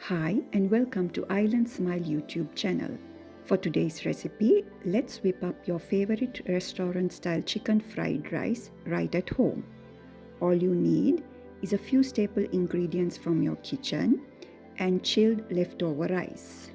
Hi and welcome to Island Smile YouTube channel. For today's recipe, let's whip up your favorite restaurant style chicken fried rice right at home. All you need is a few staple ingredients from your kitchen and chilled leftover rice.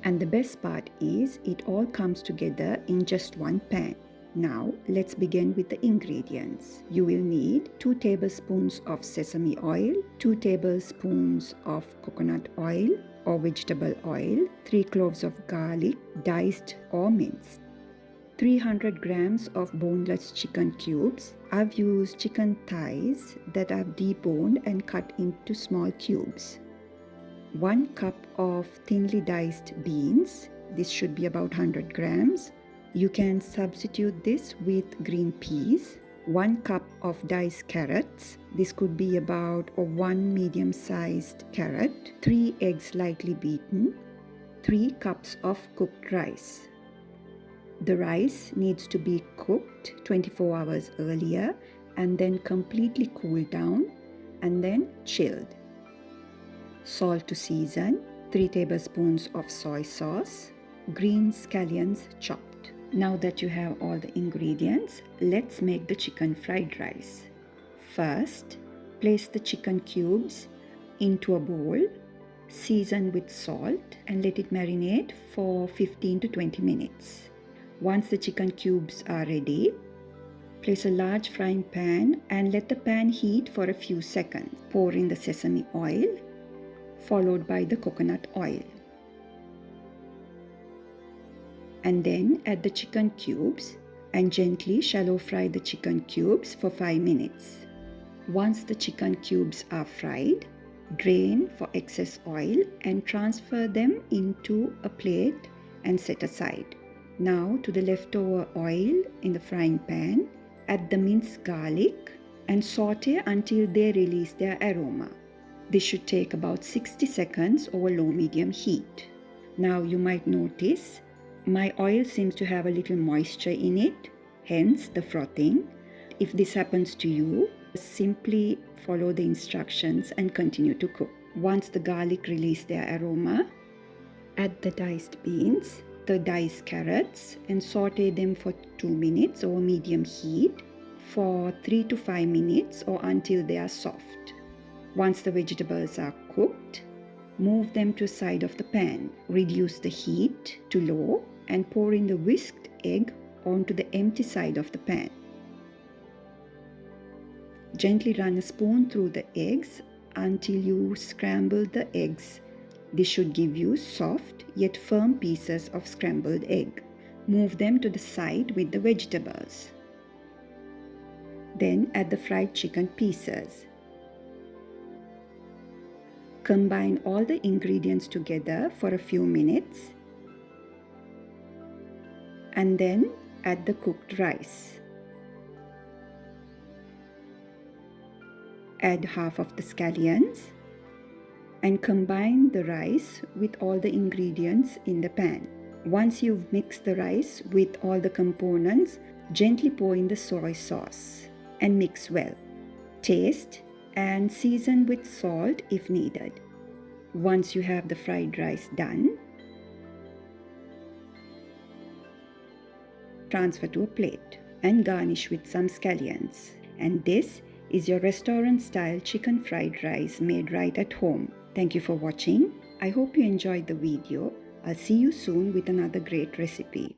And the best part is it all comes together in just one pan. Now let's begin with the ingredients. You will need 2 tablespoons of sesame oil, 2 tablespoons of coconut oil or vegetable oil, 3 cloves of garlic, diced or minced, 300 grams of boneless chicken cubes. I've used chicken thighs that I've deboned and cut into small cubes. 1 cup of thinly diced beans. This should be about 100 grams. You can substitute this with green peas. 1 cup of diced carrots. This could be about a 1 medium-sized carrot. 3 eggs lightly beaten. 3 cups of cooked rice. The rice needs to be cooked 24 hours earlier and then completely cooled down and then chilled. Salt to season, 3 tablespoons of soy sauce, green scallions chopped. Now that you have all the ingredients, let's make the chicken fried rice. First, place the chicken cubes into a bowl, season with salt and let it marinate for 15 to 20 minutes. Once the chicken cubes are ready, place a large frying pan and let the pan heat for a few seconds. Pour in the sesame oil, followed by the coconut oil. And then add the chicken cubes and gently shallow fry the chicken cubes for 5 minutes. Once the chicken cubes are fried, drain for excess oil and transfer them into a plate and set aside. Now to the leftover oil in the frying pan, add the minced garlic and saute until they release their aroma. This should take about 60 seconds over low-medium heat. Now you might notice my oil seems to have a little moisture in it, hence the frothing. If this happens to you, simply follow the instructions and continue to cook. Once the garlic releases their aroma, add the diced beans, the diced carrots and saute them for 2 minutes over medium heat for 3 to 5 minutes or until they are soft. Once the vegetables are cooked, move them to the side of the pan. Reduce the heat to low and pour in the whisked egg onto the empty side of the pan. Gently run a spoon through the eggs until you scramble the eggs. This should give you soft yet firm pieces of scrambled egg. Move them to the side with the vegetables. Then add the fried chicken pieces. Combine all the ingredients together for a few minutes and then add the cooked rice. Add half of the scallions and combine the rice with all the ingredients in the pan. Once you've mixed the rice with all the components, gently pour in the soy sauce and mix well. Taste and season with salt if needed. Once you have the fried rice done, transfer to a plate and garnish with some scallions. And this is your restaurant style chicken fried rice made right at home. Thank you for watching. I hope you enjoyed the video. I'll see you soon with another great recipe.